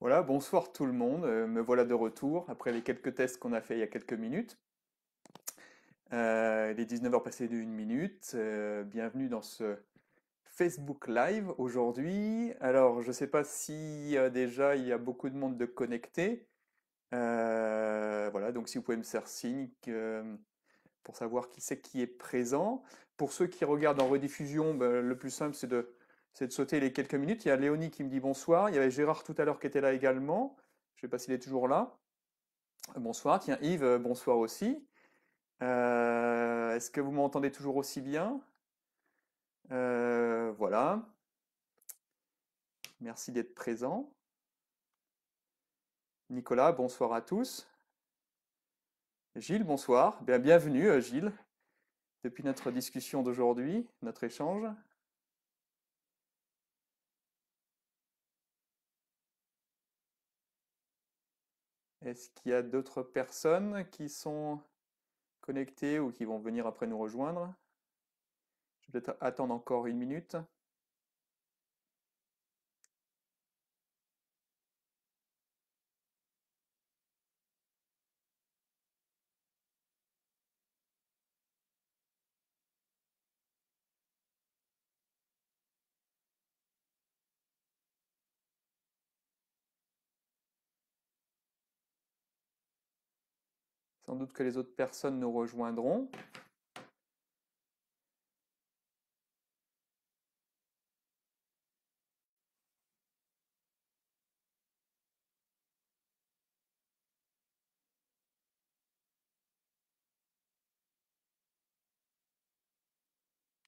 Voilà, bonsoir tout le monde. Me voilà de retour après les quelques tests qu'on a fait il y a quelques minutes. Il est 19 heures passées d'une minute. Bienvenue dans ce Facebook Live aujourd'hui. Alors, je ne sais pas si déjà il y a beaucoup de monde de connecté. Voilà, donc si vous pouvez me faire signe pour savoir qui c'est qui est présent. Pour ceux qui regardent en rediffusion, ben, le plus simple c'est de sauter les quelques minutes. Il y a Léonie qui me dit bonsoir. Il y avait Gérard tout à l'heure qui était là également. Je ne sais pas s'il est toujours là. Bonsoir. Tiens, Yves, bonsoir aussi. Est-ce que vous m'entendez toujours aussi bien? Voilà. Merci d'être présent. Nicolas, bonsoir à tous. Gilles, bonsoir. Bienvenue, Gilles, depuis notre discussion d'aujourd'hui, notre échange. Est-ce qu'il y a d'autres personnes qui sont connectées ou qui vont venir après nous rejoindre? Je vais peut-être attendre encore une minute. Sans doute que les autres personnes nous rejoindront.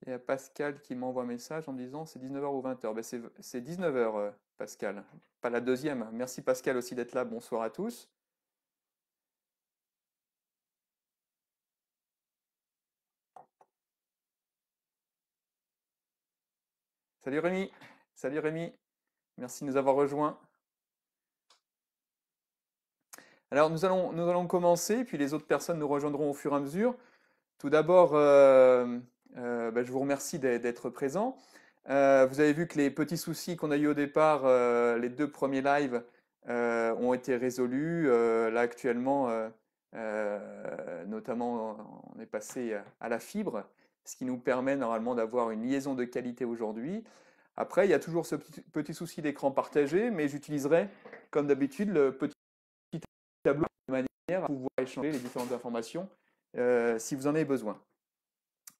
Il y a Pascal qui m'envoie un message en me disant c'est 19 heures ou 20 heures. Ben, c'est 19 heures, Pascal. Pas la deuxième. Merci Pascal aussi d'être là. Bonsoir à tous. Salut Rémi. Salut Rémi. Merci de nous avoir rejoints. Alors nous allons commencer, puis les autres personnes nous rejoindront au fur et à mesure. Tout d'abord, ben, je vous remercie d'être présent. Vous avez vu que les petits soucis qu'on a eu au départ, les deux premiers lives, ont été résolus. Là actuellement, notamment, on est passé à la fibre, ce qui nous permet normalement d'avoir une liaison de qualité aujourd'hui. Après, il y a toujours ce petit souci d'écran partagé, mais j'utiliserai, comme d'habitude, le petit tableau de manière à pouvoir échanger les différentes informations si vous en avez besoin.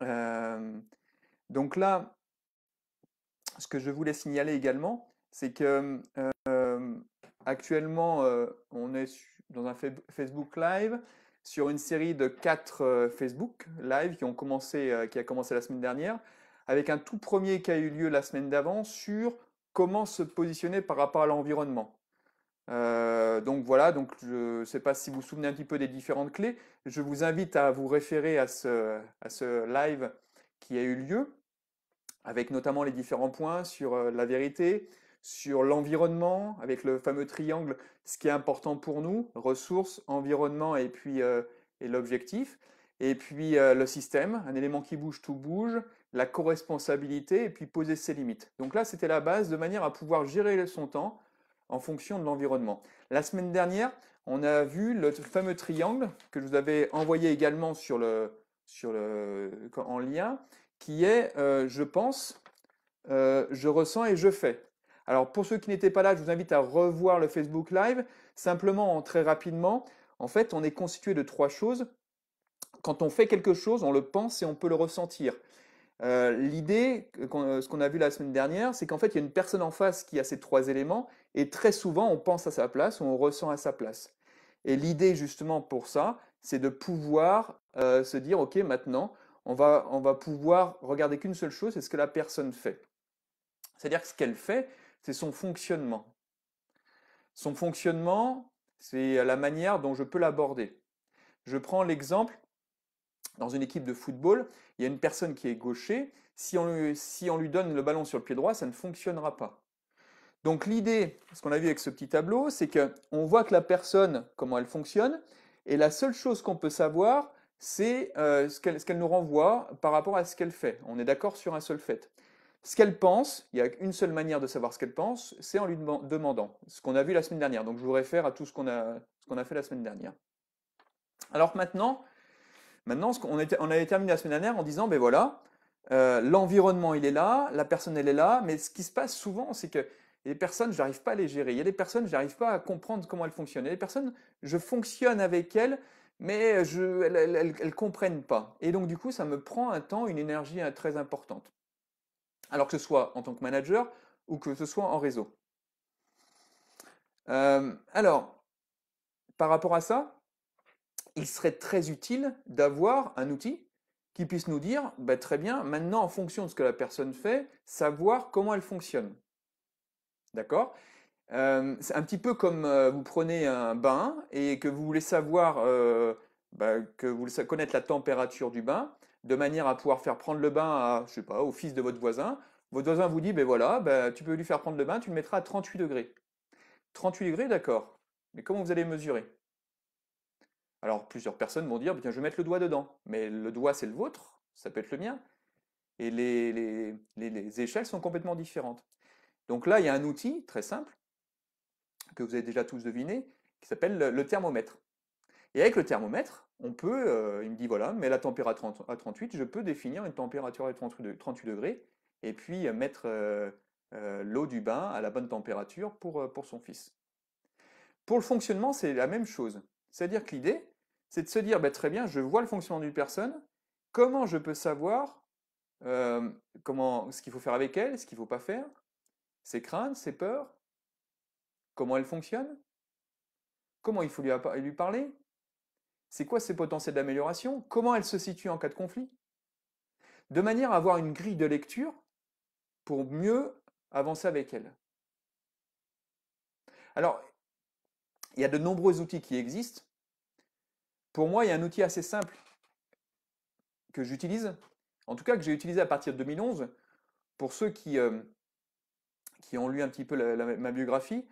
Euh, donc là, ce que je voulais signaler également, c'est que actuellement, on est dans un Facebook Live sur une série de 4 Facebook Live qui a commencé la semaine dernière, avec un tout premier qui a eu lieu la semaine d'avant sur comment se positionner par rapport à l'environnement. Donc voilà, donc je ne sais pas si vous vous souvenez un petit peu des différentes clés. Je vous invite à vous référer à ce live qui a eu lieu, avec notamment les différents points sur la vérité, sur l'environnement, avec le fameux triangle, ce qui est important pour nous, ressources, environnement et l'objectif. Et puis le système, un élément qui bouge, tout bouge, la co-responsabilité, et puis poser ses limites. Donc là, c'était la base de manière à pouvoir gérer son temps en fonction de l'environnement. La semaine dernière, on a vu le fameux triangle que je vous avais envoyé également en lien, qui est je pense, je ressens et je fais. Alors pour ceux qui n'étaient pas là, je vous invite à revoir le Facebook Live. Simplement, très rapidement, en fait, on est constitué de trois choses. Quand on fait quelque chose, on le pense et on peut le ressentir. L'idée, ce qu'on a vu la semaine dernière, c'est qu'en fait, il y a une personne en face qui a ces trois éléments, et très souvent, on pense à sa place ou on ressent à sa place. Et l'idée, justement, pour ça, c'est de pouvoir se dire, OK, maintenant, on va pouvoir regarder qu'une seule chose, c'est ce que la personne fait. C'est-à-dire que ce qu'elle fait, c'est son fonctionnement. Son fonctionnement, c'est la manière dont je peux l'aborder. Je prends l'exemple dans une équipe de football, il y a une personne qui est gaucher, si on lui donne le ballon sur le pied droit, ça ne fonctionnera pas. Donc l'idée, ce qu'on a vu avec ce petit tableau, c'est qu'on voit que la personne, comment elle fonctionne, et la seule chose qu'on peut savoir, c'est ce qu'elle nous renvoie par rapport à ce qu'elle fait. On est d'accord sur un seul fait. ce qu'elle pense, il y a une seule manière de savoir ce qu'elle pense, c'est en lui demandant, ce qu'on a vu la semaine dernière. Donc je vous réfère à tout ce qu'on a fait la semaine dernière. Alors maintenant on avait terminé la semaine dernière en disant, ben voilà, l'environnement il est là, la personne elle est là, mais ce qui se passe souvent, c'est que les personnes, je n'arrive pas à les gérer. Il y a des personnes, je n'arrive pas à comprendre comment elles fonctionnent. Il y a des personnes, je fonctionne avec elles, mais elles ne comprennent pas. Et donc du coup, ça me prend un temps, une énergie très importante. Alors que ce soit en tant que manager ou que ce soit en réseau. Alors, par rapport à ça, il serait très utile d'avoir un outil qui puisse nous dire, bah, très bien, maintenant en fonction de ce que la personne fait, savoir comment elle fonctionne. D'accord? C'est un petit peu comme vous prenez un bain et que vous voulez savoir, bah, que vous voulez connaître la température du bain, de manière à pouvoir faire prendre le bain à, je sais pas, au fils de votre voisin. Votre voisin vous dit, ben voilà, ben, tu peux lui faire prendre le bain, tu le mettras à 38 degrés. 38 degrés, d'accord. Mais comment vous allez mesurer? Alors, plusieurs personnes vont dire, bien, je vais mettre le doigt dedans. Mais le doigt, c'est le vôtre, ça peut être le mien. Et les échelles sont complètement différentes. Donc là, il y a un outil très simple, que vous avez déjà tous deviné, qui s'appelle le thermomètre. Et avec le thermomètre, on peut, il me dit, voilà, mets la température à 38, je peux définir une température à 38 degrés, et puis mettre l'eau du bain à la bonne température pour son fils. Pour le fonctionnement, c'est la même chose. C'est-à-dire que l'idée, c'est de se dire, bah, très bien, je vois le fonctionnement d'une personne, comment je peux savoir ce qu'il faut faire avec elle, ce qu'il ne faut pas faire, ses craintes, ses peurs, comment elle fonctionne, comment il faut lui parler, c'est quoi ses potentiels d'amélioration, comment elle se situe en cas de conflit, de manière à avoir une grille de lecture pour mieux avancer avec elle. Alors, il y a de nombreux outils qui existent. Pour moi, il y a un outil assez simple que j'utilise, en tout cas que j'ai utilisé à partir de 2011, pour ceux qui ont lu un petit peu ma biographie.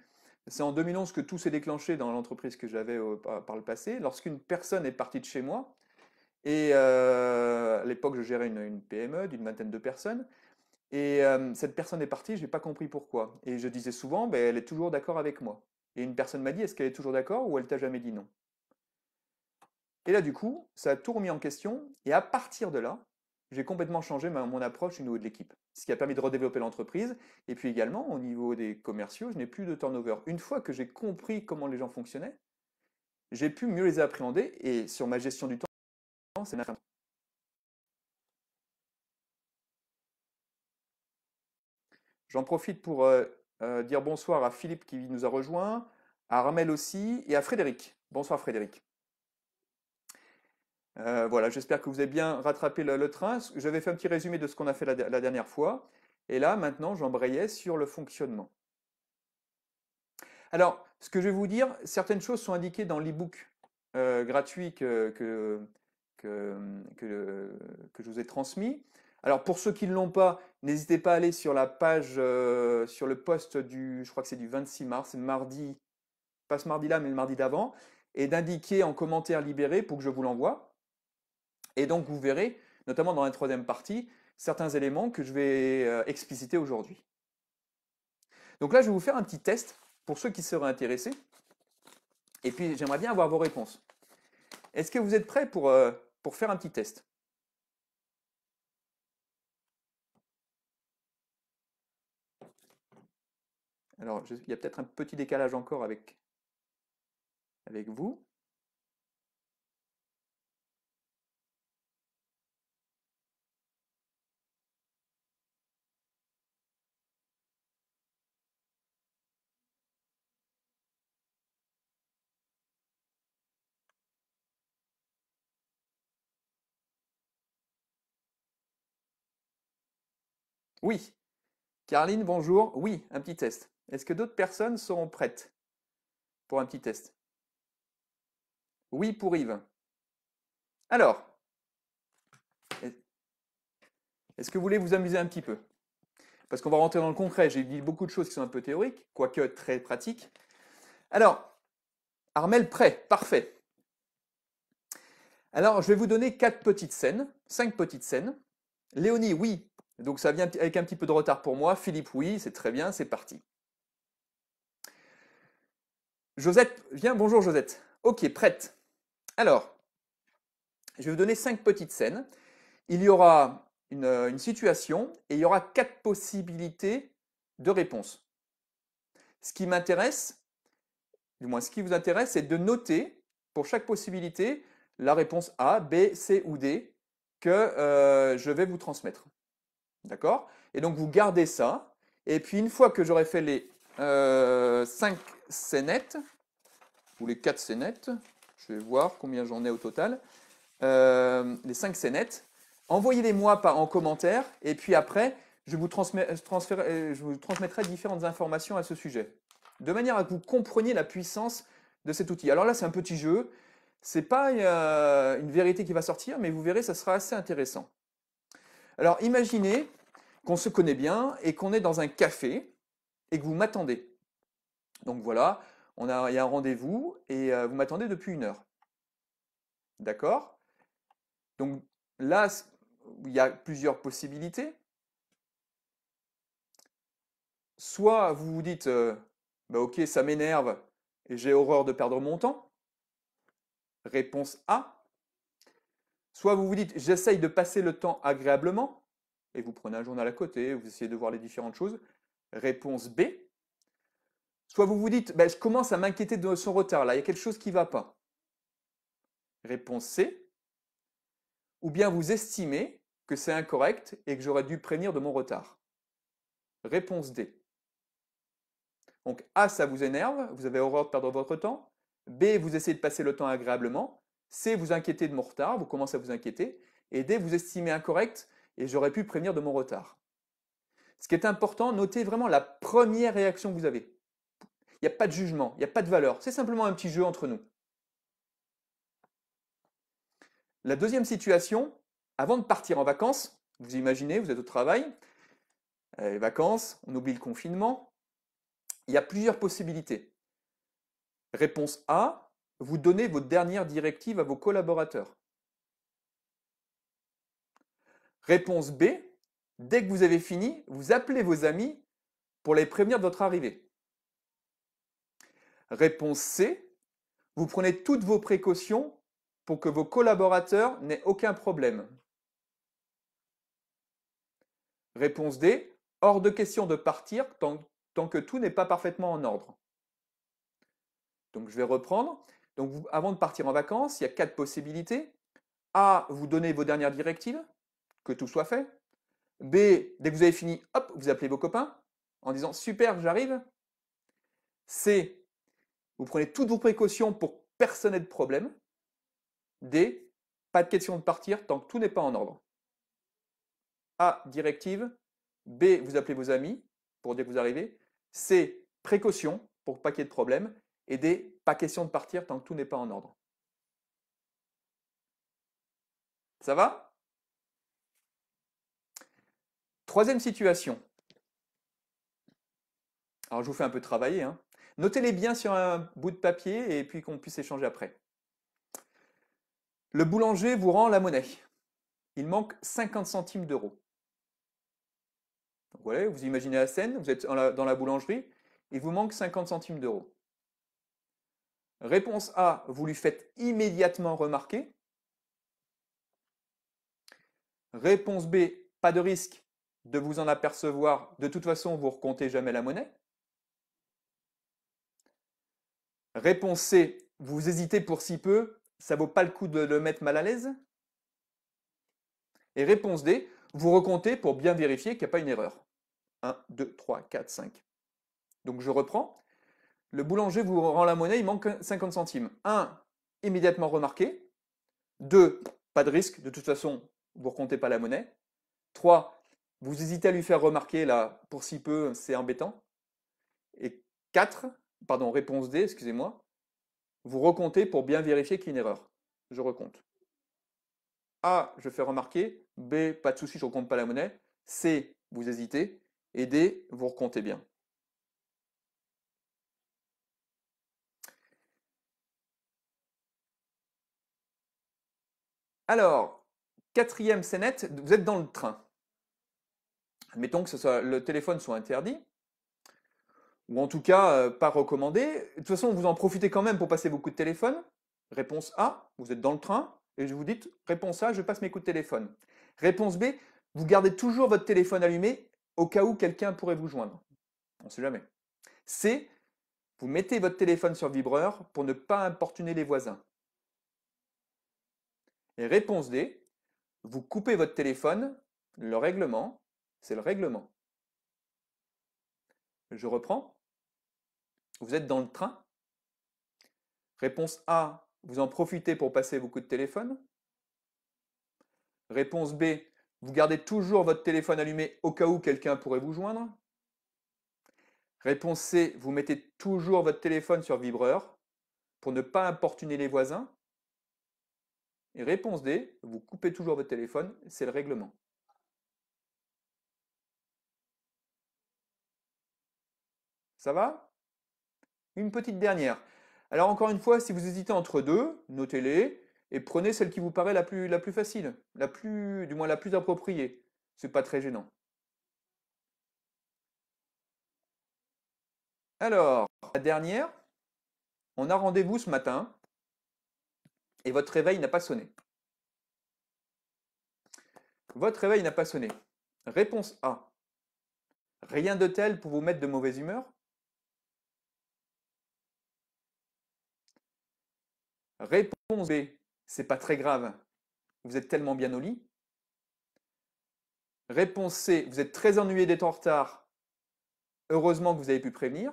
C'est en 2011 que tout s'est déclenché dans l'entreprise que j'avais par le passé, lorsqu'une personne est partie de chez moi, et à l'époque je gérais une PME d'une vingtaine de personnes, et cette personne est partie, je n'ai pas compris pourquoi. Et je disais souvent, ben, elle est toujours d'accord avec moi. Et une personne m'a dit, est-ce qu'elle est toujours d'accord ou elle t'a jamais dit non? Et là, du coup, ça a tout remis en question. Et à partir de là, j'ai complètement changé mon approche au niveau de l'équipe. Ce qui a permis de redévelopper l'entreprise. Et puis également, au niveau des commerciaux, je n'ai plus de turnover. Une fois que j'ai compris comment les gens fonctionnaient, j'ai pu mieux les appréhender. Et sur ma gestion du temps, c'est la fin. J'en profite pour dire bonsoir à Philippe qui nous a rejoint, à Ramel aussi, et à Frédéric. Bonsoir Frédéric. Voilà, j'espère que vous avez bien rattrapé le train. J'avais fait un petit résumé de ce qu'on a fait la dernière fois. Et là, maintenant, j'embrayais sur le fonctionnement. Alors, ce que je vais vous dire, certaines choses sont indiquées dans l'e-book gratuit que je vous ai transmis. Alors, pour ceux qui ne l'ont pas, n'hésitez pas à aller sur la page, sur le post je crois que c'est du 26 mars, c'est mardi, pas ce mardi-là, mais le mardi d'avant, et d'indiquer en commentaire libéré pour que je vous l'envoie. Et donc, vous verrez, notamment dans la troisième partie, certains éléments que je vais expliciter aujourd'hui. Donc là, je vais vous faire un petit test pour ceux qui seraient intéressés. Et puis, j'aimerais bien avoir vos réponses. Est-ce que vous êtes prêts pour faire un petit test? Alors, il y a peut-être un petit décalage encore avec vous. Oui. Caroline, bonjour. Oui, un petit test. Est-ce que d'autres personnes seront prêtes pour un petit test? Oui pour Yves. Alors, est-ce que vous voulez vous amuser un petit peu? Parce qu'on va rentrer dans le concret. J'ai dit beaucoup de choses qui sont un peu théoriques, quoique très pratiques. Alors, Armel, prêt, parfait. Alors, je vais vous donner 4 petites scènes, 5 petites scènes. Léonie, oui, Donc ça vient avec un petit peu de retard pour moi. Philippe, oui, c'est très bien, c'est parti. Josette, viens, bonjour Josette. Ok, prête. Alors, je vais vous donner 5 petites scènes. Il y aura une situation et il y aura 4 possibilités de réponse. Ce qui m'intéresse, du moins ce qui vous intéresse, c'est de noter pour chaque possibilité la réponse A, B, C ou D que je vais vous transmettre. D'accord? Et donc vous gardez ça. Et puis une fois que j'aurai fait les 5 scénettes, ou les 4 scénettes, je vais voir combien j'en ai au total, les 5 scénettes, envoyez-les-moi en commentaire. Et puis après, je vous transmettrai différentes informations à ce sujet. De manière à que vous compreniez la puissance de cet outil. Alors là, c'est un petit jeu. C'est pas une vérité qui va sortir, mais vous verrez, ça sera assez intéressant. Alors imaginez qu'on se connaît bien et qu'on est dans un café et que vous m'attendez. Donc voilà, il y a un rendez-vous et vous m'attendez depuis 1 heure. D'accord? Donc là, il y a plusieurs possibilités. Soit vous vous dites, bah ok, ça m'énerve et j'ai horreur de perdre mon temps. Réponse A. Soit vous vous dites, j'essaye de passer le temps agréablement et vous prenez un journal à côté, vous essayez de voir les différentes choses. Réponse B. Soit vous vous dites, ben, je commence à m'inquiéter de son retard, là, il y a quelque chose qui ne va pas. Réponse C. Ou bien vous estimez que c'est incorrect et que j'aurais dû prévenir de mon retard. Réponse D. Donc A, ça vous énerve, vous avez horreur de perdre votre temps. B, vous essayez de passer le temps agréablement. C, vous inquiétez de mon retard, vous commencez à vous inquiéter. Et D, vous estimez incorrect et j'aurais pu prévenir de mon retard. Ce qui est important, notez vraiment la première réaction que vous avez. Il n'y a pas de jugement, il n'y a pas de valeur. C'est simplement un petit jeu entre nous. La deuxième situation, avant de partir en vacances, vous imaginez, vous êtes au travail, les vacances, on oublie le confinement, il y a plusieurs possibilités. Réponse A, vous donnez vos dernières directives à vos collaborateurs. Réponse B, dès que vous avez fini, vous appelez vos amis pour les prévenir de votre arrivée. Réponse C, vous prenez toutes vos précautions pour que vos collaborateurs n'aient aucun problème. Réponse D, hors de question de partir tant que tout n'est pas parfaitement en ordre. Donc je vais reprendre. Donc avant de partir en vacances, il y a 4 possibilités. A, vous donnez vos dernières directives, que tout soit fait. B, dès que vous avez fini, hop, vous appelez vos copains en disant super, j'arrive. C, vous prenez toutes vos précautions pour que personne n'ait de problème. D, pas de question de partir tant que tout n'est pas en ordre. A, directive. B, vous appelez vos amis pour dire que vous arrivez. C, précaution pour pas qu'il y ait de problème. Et D, pas question de partir tant que tout n'est pas en ordre. Ça va? Troisième situation. Alors je vous fais un peu travailler, hein. Notez-les bien sur un bout de papier et puis qu'on puisse échanger après. Le boulanger vous rend la monnaie. Il manque 50 centimes d'euros. Donc voilà, vous imaginez la scène, vous êtes dans la boulangerie, il vous manque 50 centimes d'euros. Réponse A, vous lui faites immédiatement remarquer. Réponse B, pas de risque de vous en apercevoir, de toute façon vous ne recomptez jamais la monnaie. Réponse C, vous hésitez pour si peu, ça vaut pas le coup de le mettre mal à l'aise. Et réponse D, vous recomptez pour bien vérifier qu'il n'y a pas une erreur. 1, 2, 3, 4, 5. Donc je reprends. Le boulanger vous rend la monnaie, il manque 50 centimes. 1, immédiatement remarqué. 2, pas de risque, de toute façon, vous ne recomptez pas la monnaie. 3, vous hésitez à lui faire remarquer, là, pour si peu, c'est embêtant. Et 4, pardon, réponse D, excusez-moi, vous recomptez pour bien vérifier qu'il y a une erreur. Je recompte. A, je fais remarquer. B, pas de souci, je ne recompte pas la monnaie. C, vous hésitez. Et D, vous recomptez bien. Alors, quatrième scénette, vous êtes dans le train. Mettons que le téléphone soit interdit, ou en tout cas pas recommandé. De toute façon, vous en profitez quand même pour passer vos coups de téléphone. Réponse A, vous êtes dans le train et je vous dites, réponse A, je passe mes coups de téléphone. Réponse B, vous gardez toujours votre téléphone allumé au cas où quelqu'un pourrait vous joindre. On ne sait jamais. C, vous mettez votre téléphone sur vibreur pour ne pas importuner les voisins. Et réponse D, vous coupez votre téléphone, le règlement, c'est le règlement. Je reprends. Vous êtes dans le train. Réponse A, vous en profitez pour passer vos coups de téléphone. Réponse B, vous gardez toujours votre téléphone allumé au cas où quelqu'un pourrait vous joindre. Réponse C, vous mettez toujours votre téléphone sur vibreur pour ne pas importuner les voisins. Et réponse D, vous coupez toujours votre téléphone, c'est le règlement. Ça va? Une petite dernière. Alors encore une fois, si vous hésitez entre deux, notez-les et prenez celle qui vous paraît la plus facile, du moins la plus appropriée. C'est pas très gênant. Alors, la dernière, on a rendez-vous ce matin et votre réveil n'a pas sonné. Votre réveil n'a pas sonné. Réponse A. Rien de tel pour vous mettre de mauvaise humeur. Réponse B. C'est pas très grave. Vous êtes tellement bien au lit. Réponse C. Vous êtes très ennuyé d'être en retard. Heureusement que vous avez pu prévenir.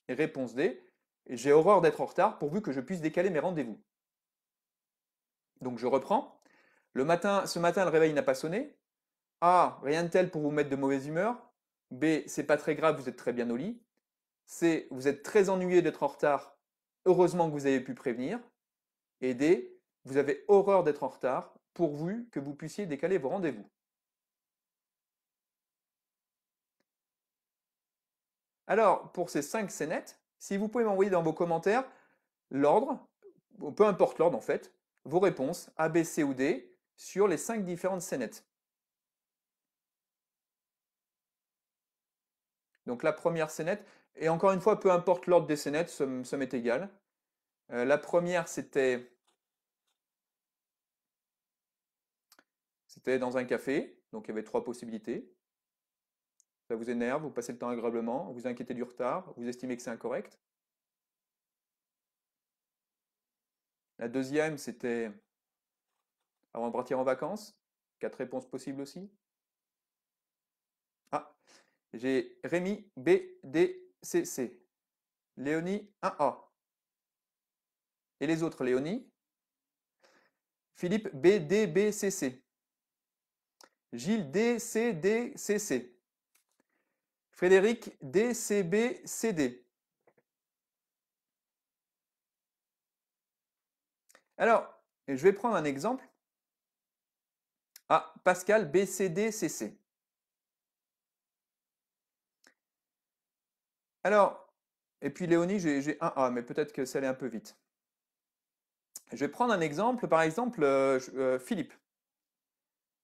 Et réponse D. J'ai horreur d'être en retard pourvu que je puisse décaler mes rendez-vous. Donc je reprends. Ce matin, le réveil n'a pas sonné. A. Rien de tel pour vous mettre de mauvaise humeur. B. C'est pas très grave, vous êtes très bien au lit. C. Vous êtes très ennuyé d'être en retard. Heureusement que vous avez pu prévenir. Et D. Vous avez horreur d'être en retard pourvu que vous puissiez décaler vos rendez-vous. Alors, pour ces 5 scénettes, si vous pouvez m'envoyer dans vos commentaires l'ordre, peu importe l'ordre en fait, vos réponses A, B, C ou D sur les 5 différentes scénettes. Donc la première scénette, et encore une fois, peu importe l'ordre des scénettes, ça m'est égal. La première, c'était dans un café, donc il y avait 3 possibilités. Ça vous énerve, vous passez le temps agréablement, vous inquiétez du retard, vous estimez que c'est incorrect. La deuxième, c'était avant de partir en vacances. 4 réponses possibles aussi. Ah, j'ai Rémi B, D, C, C. Léonie 1A. Et les autres, Léonie. Philippe B, D, B, C, C. Gilles D, C, D, C, C. Frédéric D, C, B, C, D. Alors, je vais prendre un exemple. Ah, Pascal B, C, D, C, C. Alors, et puis Léonie, j'ai 1A, mais peut-être que ça allait un peu vite. Je vais prendre un exemple, par exemple, Philippe.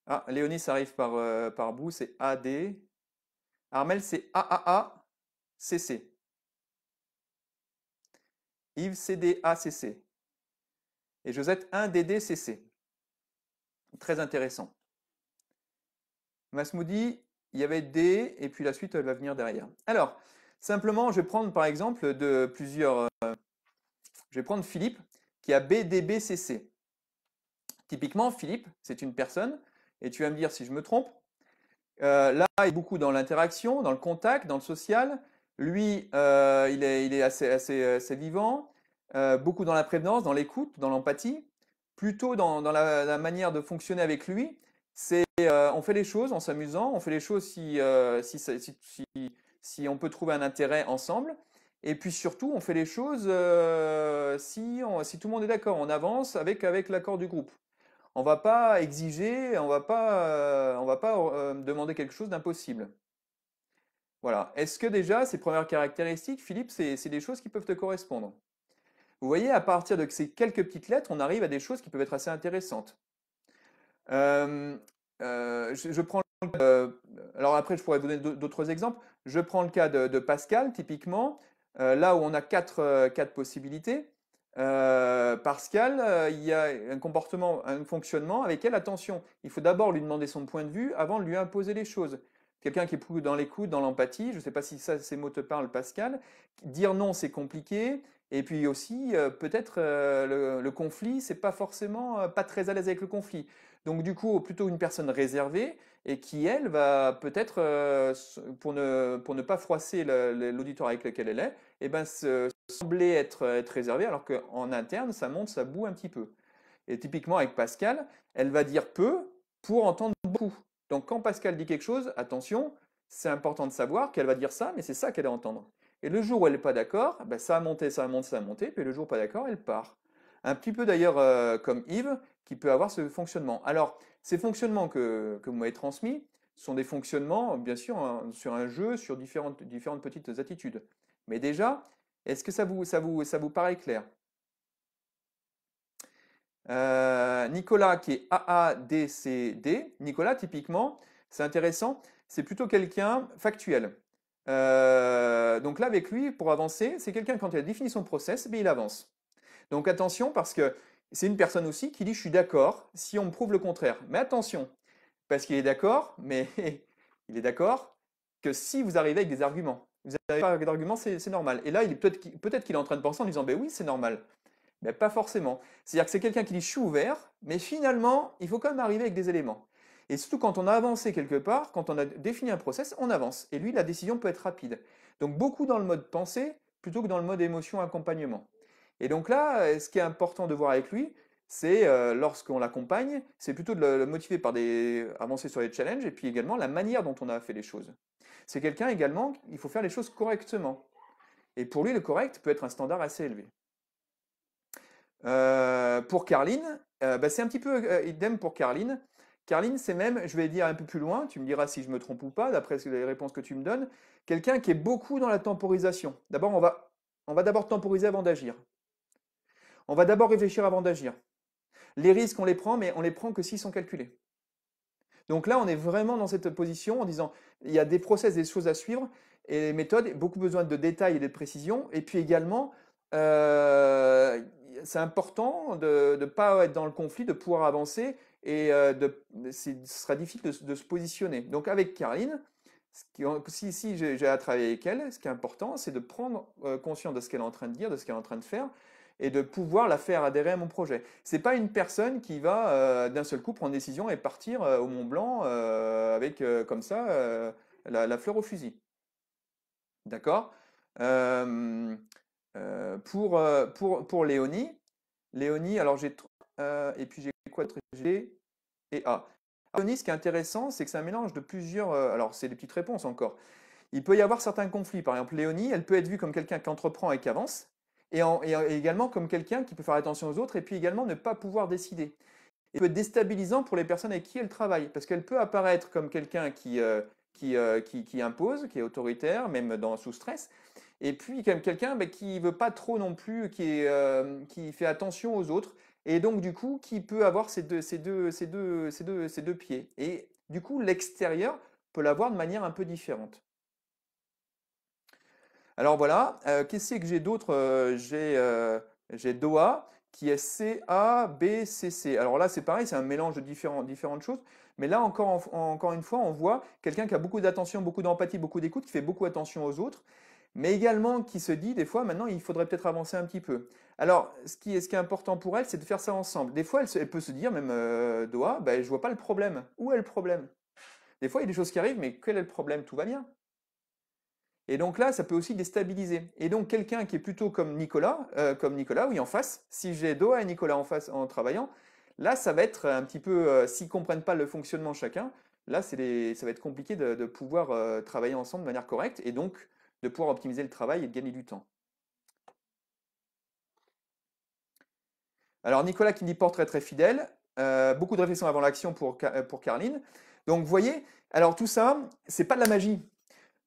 Ah, Léonie, ça arrive par bout, c'est AD. Armel, c'est AAA, CC. Yves, CD, ACC. Et Josette, 1DD, CC. Très intéressant. Masmoudi, il y avait D, et puis la suite, elle va venir derrière. Alors, simplement, je vais prendre par exemple je vais prendre Philippe, qui a BDBCC. Typiquement, Philippe, c'est une personne, et tu vas me dire si je me trompe. Là, il est beaucoup dans l'interaction, dans le contact, dans le social. Lui, il est assez vivant, beaucoup dans la prévenance, dans l'écoute, dans l'empathie. Plutôt dans la manière de fonctionner avec lui, c'est on fait les choses en s'amusant, on fait les choses si on peut trouver un intérêt ensemble. Et puis surtout, on fait les choses si tout le monde est d'accord. On avance avec l'accord du groupe. On va pas exiger, on va pas demander quelque chose d'impossible. Voilà. Est-ce que déjà, ces premières caractéristiques, Philippe, c'est des choses qui peuvent te correspondre? Vous voyez, à partir de ces quelques petites lettres, on arrive à des choses qui peuvent être assez intéressantes. Euh, je prends alors après, je pourrais vous donner d'autres exemples. Je prends le cas de Pascal, typiquement, là où on a quatre possibilités. Pascal, il y a un comportement, un fonctionnement avec elle. Attention, il faut d'abord lui demander son point de vue avant de lui imposer les choses. Quelqu'un qui est plus dans l'écoute, dans l'empathie, je ne sais pas si ces mots te parlent, Pascal. Dire non, c'est compliqué. Et puis aussi, peut-être le conflit, c'est pas forcément pas très à l'aise avec le conflit. Donc du coup, plutôt une personne réservée et qui, elle, va peut-être, pour ne pas froisser l'auditoire avec lequel elle est, eh ben, sembler être réservée, alors qu'en interne, ça monte, ça boue un petit peu. Et typiquement avec Pascal, elle va dire peu pour entendre beaucoup. Donc quand Pascal dit quelque chose, attention, c'est important de savoir qu'elle va dire ça, mais c'est ça qu'elle va entendre. Et le jour où elle n'est pas d'accord, ben ça a monté, ça a monté, ça a monté, puis le jour où pas d'accord, elle part. Un petit peu d'ailleurs comme Yves, qui peut avoir ce fonctionnement. Alors, ces fonctionnements que vous m'avez transmis sont des fonctionnements, bien sûr, sur un jeu, sur différentes petites attitudes. Mais déjà, est-ce que ça vous paraît clair? Nicolas qui est AADCD. Nicolas, typiquement, c'est intéressant, c'est plutôt quelqu'un factuel. Donc là, avec lui, pour avancer, c'est quelqu'un, quand il a défini son process, il avance. Donc attention, parce que c'est une personne aussi qui dit je suis d'accord si on me prouve le contraire. Mais attention, parce qu'il est d'accord, mais il est d'accord que si vous arrivez avec des arguments. Vous n'arrivez pas avec des arguments, c'est normal. Et là, peut-être qu'il est en train de penser en disant ben oui, c'est normal. Mais pas forcément. C'est-à-dire que c'est quelqu'un qui dit je suis ouvert, mais finalement, il faut quand même arriver avec des éléments. Et surtout quand on a avancé quelque part, quand on a défini un process, on avance. Et lui, la décision peut être rapide. Donc beaucoup dans le mode pensée plutôt que dans le mode émotion accompagnement. Et donc là, ce qui est important de voir avec lui, c'est lorsqu'on l'accompagne, c'est plutôt de le motiver par des avancer sur les challenges et puis également la manière dont on a fait les choses. C'est quelqu'un également, il faut faire les choses correctement. Et pour lui, le correct peut être un standard assez élevé. Pour Carline, bah, c'est un petit peu idem pour Carline. Carline, c'est même, je vais dire un peu plus loin, tu me diras si je me trompe ou pas, d'après les réponses que tu me donnes, quelqu'un qui est beaucoup dans la temporisation. D'abord, on va d'abord temporiser avant d'agir. On va d'abord réfléchir avant d'agir. Les risques, on les prend, mais on les prend que s'ils sont calculés. Donc là, on est vraiment dans cette position en disant, il y a des process, des choses à suivre, et les méthodes, beaucoup besoin de détails et de précision, et puis également, euh, c'est important de ne pas être dans le conflit, de pouvoir avancer, et ce sera difficile de se positionner. Donc avec Caroline, si j'ai à travailler avec elle, ce qui est important, c'est de prendre conscience de ce qu'elle est en train de dire, de ce qu'elle est en train de faire, et de pouvoir la faire adhérer à mon projet. C'est pas une personne qui va d'un seul coup prendre une décision et partir au Mont Blanc avec comme ça la fleur au fusil. D'accord? Euh, pour Léonie, alors et puis j'ai quoi d'autre? G et A. Léonie, ce qui est intéressant, c'est que c'est un mélange de plusieurs. Alors, c'est des petites réponses encore. Il peut y avoir certains conflits. Par exemple, Léonie, elle peut être vue comme quelqu'un qui entreprend et qui avance, et également comme quelqu'un qui peut faire attention aux autres, et puis également ne pas pouvoir décider. Et peut être déstabilisant pour les personnes avec qui elle travaille, parce qu'elle peut apparaître comme quelqu'un qui impose, qui est autoritaire, même sous stress, et puis comme quelqu'un qui ne veut pas trop non plus, qui fait attention aux autres, et donc du coup qui peut avoir ces deux pieds. Et du coup, l'extérieur peut l'avoir de manière un peu différente. Alors voilà, qu'est-ce que j'ai d'autre? J'ai Doha qui est CABCC. Alors là, c'est pareil, c'est un mélange de différentes choses. Mais là, encore une fois, on voit quelqu'un qui a beaucoup d'attention, beaucoup d'empathie, beaucoup d'écoute, qui fait beaucoup attention aux autres, mais également qui se dit des fois, maintenant, il faudrait peut-être avancer un petit peu. Alors, ce qui est important pour elle, c'est de faire ça ensemble. Des fois, elle peut se dire, même Doha, ben, je vois pas le problème. Où est le problème? Des fois, il y a des choses qui arrivent, mais quel est le problème? Tout va bien. Et donc là, ça peut aussi déstabiliser. Et donc quelqu'un qui est plutôt comme Nicolas, oui, en face, si j'ai Doha et Nicolas en face en travaillant, là, ça va être un petit peu, s'ils ne comprennent pas le fonctionnement de chacun, là, ça va être compliqué de pouvoir travailler ensemble de manière correcte et donc de pouvoir optimiser le travail et de gagner du temps. Alors Nicolas qui me dit portrait très fidèle, beaucoup de réflexion avant l'action pour Caroline. Donc vous voyez, alors tout ça, c'est pas de la magie.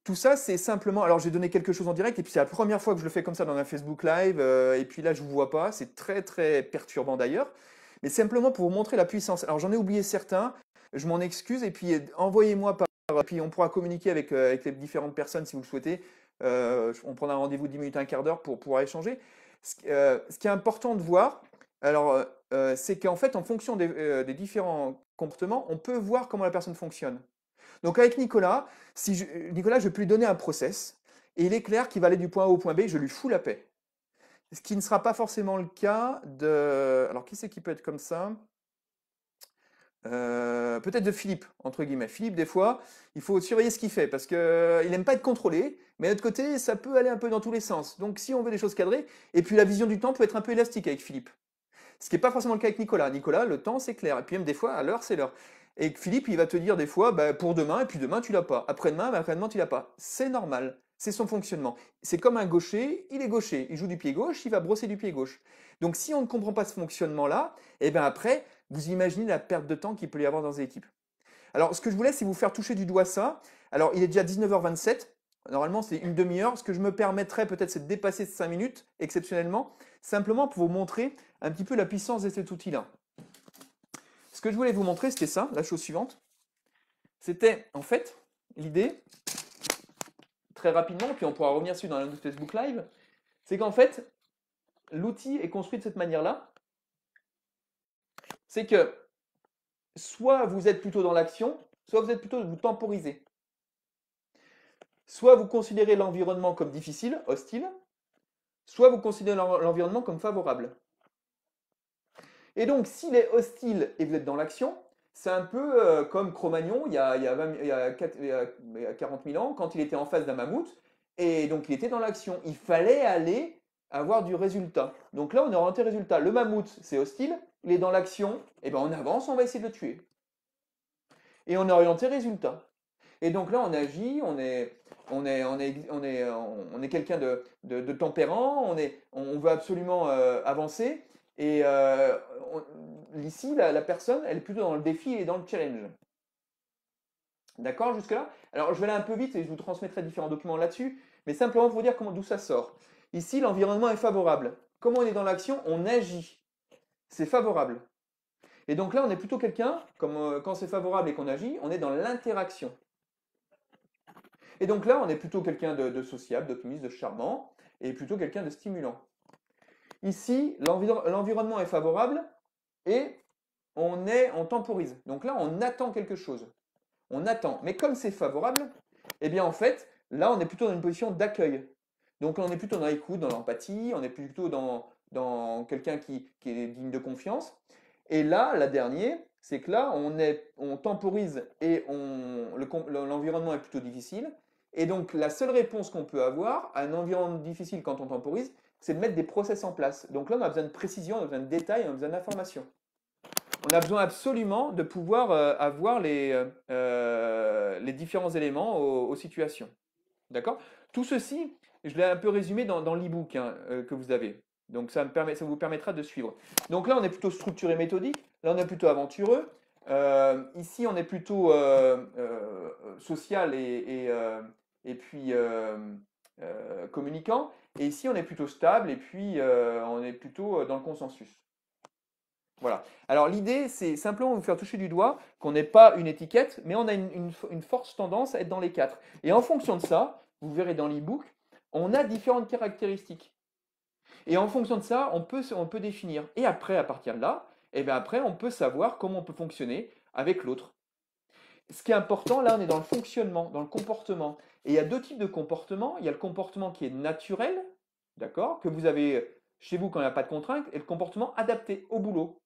Tout ça, c'est simplement. Alors, j'ai donné quelque chose en direct, et puis c'est la première fois que je le fais comme ça dans un Facebook Live, et puis là, je ne vous vois pas. C'est très, très perturbant d'ailleurs. Mais simplement pour vous montrer la puissance. Alors, j'en ai oublié certains. Je m'en excuse et puis envoyez-moi et puis on pourra communiquer avec les différentes personnes si vous le souhaitez. On prendra un rendez-vous 10 minutes, un quart d'heure pour pouvoir échanger. Ce qui est important de voir, alors, c'est qu'en fait, en fonction des différents comportements, on peut voir comment la personne fonctionne. Donc avec Nicolas, Nicolas, je peux lui donner un process et il est clair qu'il va aller du point A au point B, je lui fous la paix. Ce qui ne sera pas forcément le cas de... Alors qui c'est qui peut être comme ça? Peut-être de Philippe, entre guillemets. Philippe, des fois, il faut surveiller ce qu'il fait parce qu'il n'aime pas être contrôlé, mais de l'autre côté, ça peut aller un peu dans tous les sens. Donc si on veut des choses cadrées, et puis la vision du temps peut être un peu élastique avec Philippe. Ce qui n'est pas forcément le cas avec Nicolas. Nicolas, le temps, c'est clair. Et puis même des fois, à l'heure, c'est l'heure. Et Philippe, il va te dire des fois, bah, pour demain, et puis demain, tu l'as pas. Après-demain, bah, après-demain, tu l'as pas. C'est normal. C'est son fonctionnement. C'est comme un gaucher, il est gaucher. Il joue du pied gauche, il va brosser du pied gauche. Donc si on ne comprend pas ce fonctionnement-là, et bien après, vous imaginez la perte de temps qu'il peut y avoir dans les équipes. Alors, ce que je voulais, c'est vous faire toucher du doigt ça. Alors, il est déjà 19h27. Normalement, c'est une demi-heure. Ce que je me permettrais peut-être, c'est de dépasser 5 minutes, exceptionnellement, simplement pour vous montrer un petit peu la puissance de cet outil-là. Ce que je voulais vous montrer, c'était ça, la chose suivante. C'était, en fait, l'idée, très rapidement, puis on pourra revenir dessus dans la Facebook Live, c'est qu'en fait, l'outil est construit de cette manière-là. C'est que soit vous êtes plutôt dans l'action, soit vous êtes plutôt vous temporisez. Soit vous considérez l'environnement comme difficile, hostile, soit vous considérez l'environnement comme favorable. Et donc, s'il est hostile et vous êtes dans l'action, c'est un peu comme Cro-Magnon il y a 40 000 ans, quand il était en face d'un mammouth, et donc il était dans l'action. Il fallait aller avoir du résultat. Donc là, on est orienté résultat. Le mammouth, c'est hostile, il est dans l'action, et bien on avance, on va essayer de le tuer. Et on est orienté résultat. Et donc là, on agit, on est quelqu'un de tempérant, on veut absolument avancer. Et ici, la personne, elle est plutôt dans le défi et dans le challenge. D'accord, jusque-là? Alors, je vais aller un peu vite et je vous transmettrai différents documents là-dessus, mais simplement pour vous dire d'où ça sort. Ici, l'environnement est favorable. Comme on est dans l'action, on agit. C'est favorable. Et donc là, on est plutôt quelqu'un, comme quand c'est favorable et qu'on agit, on est dans l'interaction. Et donc là, on est plutôt quelqu'un de sociable, d'optimiste, de charmant, et plutôt quelqu'un de stimulant. Ici, l'environnement est favorable et on temporise. Donc là, on attend quelque chose. On attend. Mais comme c'est favorable, eh bien en fait, là, on est plutôt dans une position d'accueil. Donc on est plutôt dans l'écoute, dans l'empathie, on est plutôt dans quelqu'un qui est digne de confiance. Et là, la dernière, c'est que là, on temporise et l'environnement est plutôt difficile. Et donc, la seule réponse qu'on peut avoir à un environnement difficile quand on temporise, c'est de mettre des process en place. Donc là, on a besoin de précision, on a besoin de détails, on a besoin d'informations. On a besoin absolument de pouvoir avoir les différents éléments aux situations. D'accord? Tout ceci, je l'ai un peu résumé dans l'e-book que vous avez. Donc ça vous permettra de suivre. Donc là, on est plutôt structuré méthodique. Là, on est plutôt aventureux. Ici, on est plutôt social et puis communicant. Et ici, on est plutôt stable et puis on est plutôt dans le consensus. Voilà. Alors l'idée, c'est simplement vous faire toucher du doigt qu'on n'est pas une étiquette, mais on a une forte tendance à être dans les quatre. Et en fonction de ça, vous verrez dans l'e-book, on a différentes caractéristiques. Et en fonction de ça, on peut définir. Et après, à partir de là, et bien après, on peut savoir comment on peut fonctionner avec l'autre. Ce qui est important, là, on est dans le fonctionnement, dans le comportement. Et il y a deux types de comportements. Il y a le comportement qui est naturel, d'accord, que vous avez chez vous quand il n'y a pas de contrainte, et le comportement adapté au boulot.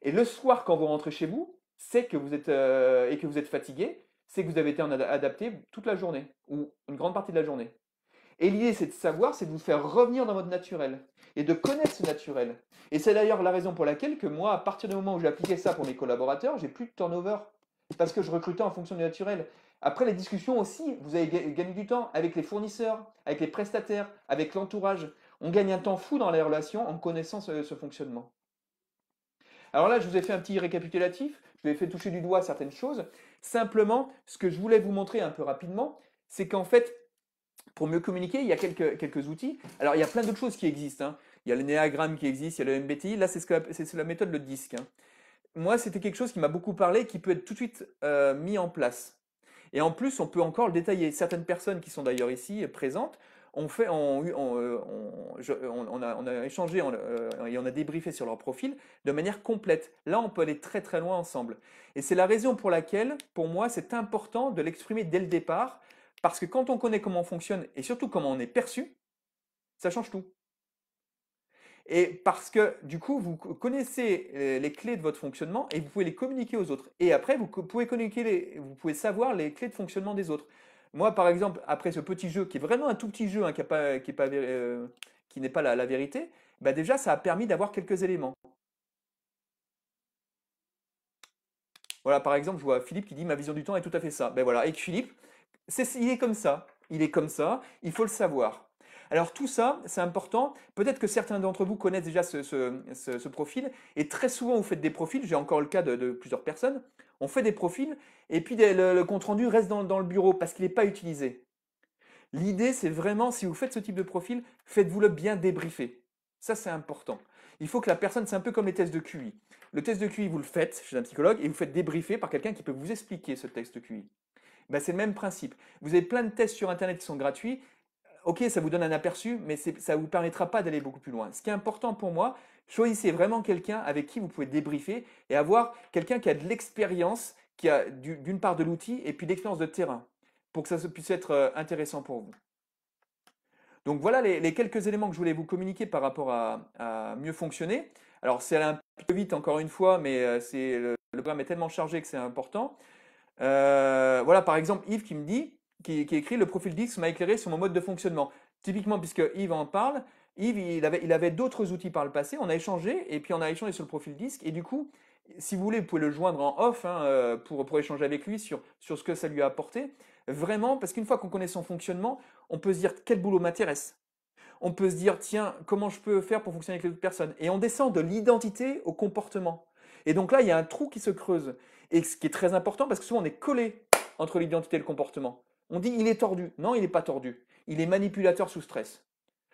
Et le soir, quand vous rentrez chez vous, c'est que vous êtes fatigué, c'est que vous avez été adapté toute la journée, ou une grande partie de la journée. Et l'idée, c'est de savoir, c'est de vous faire revenir dans votre naturel, et de connaître ce naturel. Et c'est d'ailleurs la raison pour laquelle que moi, à partir du moment où j'ai appliqué ça pour mes collaborateurs, j'ai plus de turnover, parce que je recrutais en fonction du naturel. Après les discussions aussi, vous avez gagné du temps avec les fournisseurs, avec les prestataires, avec l'entourage. On gagne un temps fou dans les relations en connaissant ce fonctionnement. Alors là, je vous ai fait un petit récapitulatif, je vous ai fait toucher du doigt certaines choses. Simplement, ce que je voulais vous montrer un peu rapidement, c'est qu'en fait, pour mieux communiquer, il y a quelques outils. Alors, il y a plein d'autres choses qui existent, hein. Il y a le néagramme qui existe, il y a le MBTI. Là, c'est la méthode le disque, hein. moi, c'était quelque chose qui m'a beaucoup parlé, qui peut être tout de suite mis en place. Et en plus, on peut encore le détailler. Certaines personnes qui sont d'ailleurs ici présentes ont fait, on a échangé et on a débriefé sur leur profil de manière complète. Là, on peut aller très très loin ensemble. Et c'est la raison pour laquelle, pour moi, c'est important de l'exprimer dès le départ, parce que quand on connaît comment on fonctionne et surtout comment on est perçu, ça change tout. Et parce que du coup, vous connaissez les clés de votre fonctionnement et vous pouvez les communiquer aux autres. Et après, vous pouvez savoir les clés de fonctionnement des autres. Moi, par exemple, après ce petit jeu, qui est vraiment un tout petit jeu, hein, qui n'est pas la vérité, bah déjà, ça a permis d'avoir quelques éléments. Voilà, par exemple, je vois Philippe qui dit ma vision du temps est tout à fait ça. Ben voilà, avec Philippe, il est comme ça. Il est comme ça, il faut le savoir. Alors tout ça, c'est important. Peut-être que certains d'entre vous connaissent déjà ce profil. Et très souvent, vous faites des profils. J'ai encore le cas de plusieurs personnes. On fait des profils et puis le compte-rendu reste dans le bureau parce qu'il n'est pas utilisé. L'idée, c'est vraiment, si vous faites ce type de profil, faites-vous-le bien débriefer. Ça, c'est important. Il faut que la personne, c'est un peu comme les tests de QI. Le test de QI, vous le faites chez un psychologue et vous faites débriefer par quelqu'un qui peut vous expliquer ce test de QI. Ben, c'est le même principe. Vous avez plein de tests sur Internet qui sont gratuits. Ok, ça vous donne un aperçu, mais ça ne vous permettra pas d'aller beaucoup plus loin. Ce qui est important pour moi, choisissez vraiment quelqu'un avec qui vous pouvez débriefer et avoir quelqu'un qui a de l'expérience, qui a d'une part de l'outil et puis de l'expérience de terrain, pour que ça puisse être intéressant pour vous. Donc voilà les quelques éléments que je voulais vous communiquer par rapport à mieux fonctionner. Alors c'est allé un peu vite encore une fois, mais le programme est tellement chargé que c'est important. Voilà par exemple Yves qui me dit, qui écrit le profil Dix m'a éclairé sur mon mode de fonctionnement. Typiquement puisque Yves en parle, Yves il avait d'autres outils par le passé, on a échangé et puis on a échangé sur le profil Disque et du coup si vous voulez vous pouvez le joindre en off hein, pour échanger avec lui sur ce que ça lui a apporté. Vraiment parce qu'une fois qu'on connaît son fonctionnement, on peut se dire quel boulot m'intéresse. On peut se dire, tiens, comment je peux faire pour fonctionner avec les autres personnes? Et on descend de l'identité au comportement. Et donc là, il y a un trou qui se creuse. Et ce qui est très important, parce que souvent on est collé entre l'identité et le comportement. On dit, il est tordu. Non, il n'est pas tordu. Il est manipulateur sous stress.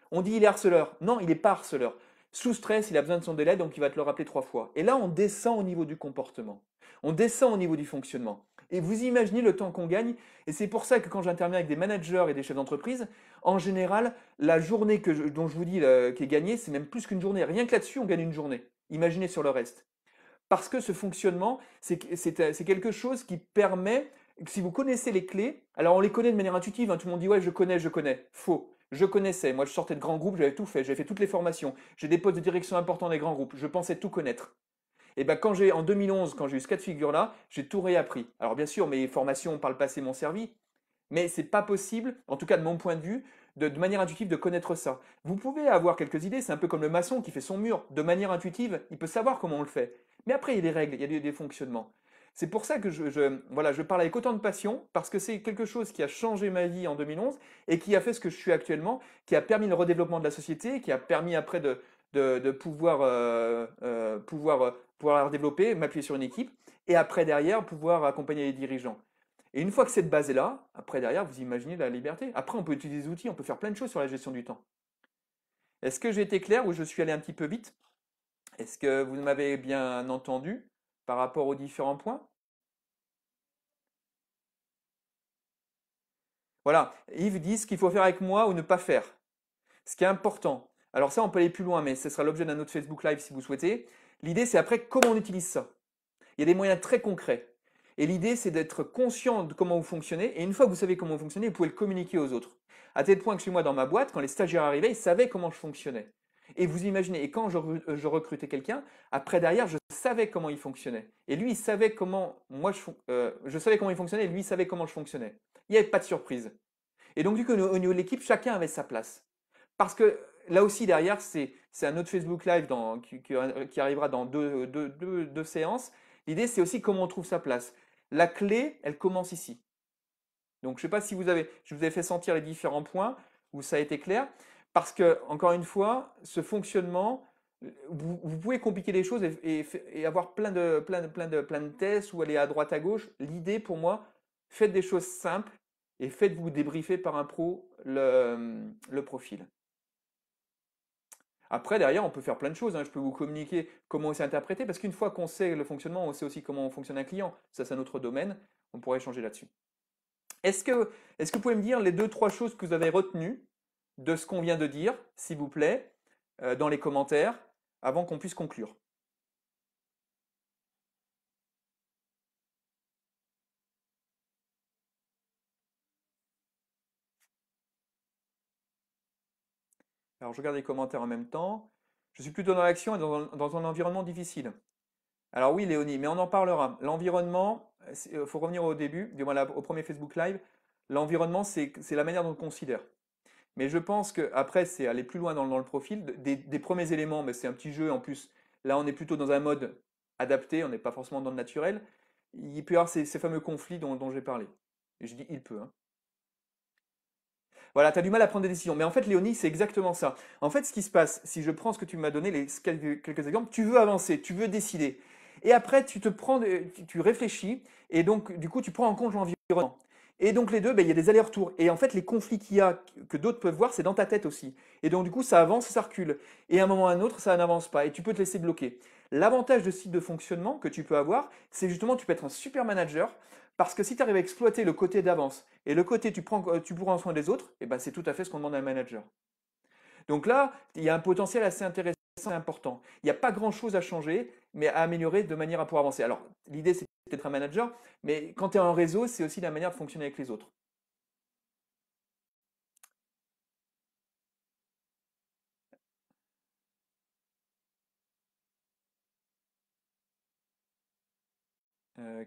On dit, il est harceleur. Non, il n'est pas harceleur. Sous stress, il a besoin de son délai, donc il va te le rappeler 3 fois. Et là, on descend au niveau du comportement. On descend au niveau du fonctionnement. Et vous imaginez le temps qu'on gagne. Et c'est pour ça que quand j'interviens avec des managers et des chefs d'entreprise, en général, la journée dont je vous dis qui est gagnée, c'est même plus qu'une journée. Rien que là-dessus, on gagne une journée. Imaginez sur le reste. Parce que ce fonctionnement, c'est quelque chose qui permet, si vous connaissez les clés, alors on les connaît de manière intuitive, hein, tout le monde dit ouais je connais. Faux. Je connaissais, moi je sortais de grands groupes, j'avais tout fait, j'avais fait toutes les formations, j'ai des postes de direction importants des grands groupes, je pensais tout connaître. Et ben en 2011, quand j'ai eu ce cas de figure-là, j'ai tout réappris. Alors bien sûr, mes formations par le passé m'ont servi, mais c'est pas possible, en tout cas de mon point de vue, de manière intuitive de connaître ça. Vous pouvez avoir quelques idées, c'est un peu comme le maçon qui fait son mur. De manière intuitive, il peut savoir comment on le fait. Mais après, il y a des règles, il y a des fonctionnements. C'est pour ça que voilà, je parle avec autant de passion, parce que c'est quelque chose qui a changé ma vie en 2011 et qui a fait ce que je suis actuellement, qui a permis le redéveloppement de la société, qui a permis après de pouvoir développer, m'appuyer sur une équipe, et après derrière, pouvoir accompagner les dirigeants. Et une fois que cette base est là, après derrière, vous imaginez la liberté. Après, on peut utiliser des outils, on peut faire plein de choses sur la gestion du temps. Est-ce que j'ai été clair ou je suis allé un petit peu vite? Est-ce que vous m'avez bien entendu par rapport aux différents points? Voilà, Yves dit ce qu'il faut faire avec moi ou ne pas faire. Ce qui est important. Alors ça, on peut aller plus loin, mais ce sera l'objet d'un autre Facebook Live si vous souhaitez. L'idée, c'est après comment on utilise ça. Il y a des moyens très concrets. Et l'idée, c'est d'être conscient de comment vous fonctionnez. Et une fois que vous savez comment vous fonctionnez, vous pouvez le communiquer aux autres. À tel point que chez moi, dans ma boîte, quand les stagiaires arrivaient, ils savaient comment je fonctionnais. Et vous imaginez, et quand je recrutais quelqu'un, après derrière, je savais comment il fonctionnait. Et lui, il savait comment je savais comment il fonctionnait, et lui, il savait comment je fonctionnais. Il n'y avait pas de surprise. Et donc, du coup, au niveau de l'équipe, chacun avait sa place. Parce que là aussi, derrière, c'est un autre Facebook Live qui arrivera dans deux séances. L'idée, c'est aussi comment on trouve sa place. La clé, elle commence ici. Donc, je ne sais pas si je vous ai fait sentir les différents points où ça a été clair. Parce que, encore une fois, ce fonctionnement, vous pouvez compliquer les choses et avoir plein de tests ou aller à droite à gauche. L'idée, pour moi, faites des choses simples et faites-vous débriefer par un pro le profil. Après, derrière, on peut faire plein de choses, hein. Je peux vous communiquer comment c'est interprété, parce qu'une fois qu'on sait le fonctionnement, on sait aussi comment fonctionne un client. Ça, c'est un autre domaine. On pourrait échanger là-dessus. Est-ce que, est-ce que vous pouvez me dire les deux, trois choses que vous avez retenues de ce qu'on vient de dire, s'il vous plaît, dans les commentaires, avant qu'on puisse conclure? Alors, je regarde les commentaires en même temps. Je suis plutôt dans l'action et dans un environnement difficile. Alors oui, Léonie, mais on en parlera. L'environnement, il faut revenir au début, du moins au premier Facebook Live. L'environnement, c'est la manière dont on le considère. Mais je pense que après, c'est aller plus loin dans le profil, des premiers éléments, mais c'est un petit jeu en plus. Là, on est plutôt dans un mode adapté, on n'est pas forcément dans le naturel. Il peut y avoir ces fameux conflits dont j'ai parlé. Et je dis il peut, hein. Voilà, tu as du mal à prendre des décisions. Mais en fait, Léonie, c'est exactement ça. En fait, ce qui se passe, si je prends ce que tu m'as donné, quelques exemples, tu veux avancer, tu veux décider. Et après, tu réfléchis, et donc, du coup, tu prends en compte l'environnement. Et donc, les deux, ben, il y a des allers-retours. Et en fait, les conflits qu'il y a, que d'autres peuvent voir, c'est dans ta tête aussi. Et donc, du coup, ça avance, ça recule. Et à un moment ou à un autre, ça n'avance pas. Et tu peux te laisser bloquer. L'avantage de ce type de fonctionnement que tu peux avoir, c'est justement, tu peux être un super manager. Parce que si tu arrives à exploiter le côté d'avance et le côté tu prends soin des autres, et ben c'est tout à fait ce qu'on demande à un manager. Donc là, il y a un potentiel assez intéressant et important. Il n'y a pas grand-chose à changer, mais à améliorer de manière à pouvoir avancer. Alors, l'idée, c'est d'être un manager, mais quand tu es en réseau, c'est aussi la manière de fonctionner avec les autres.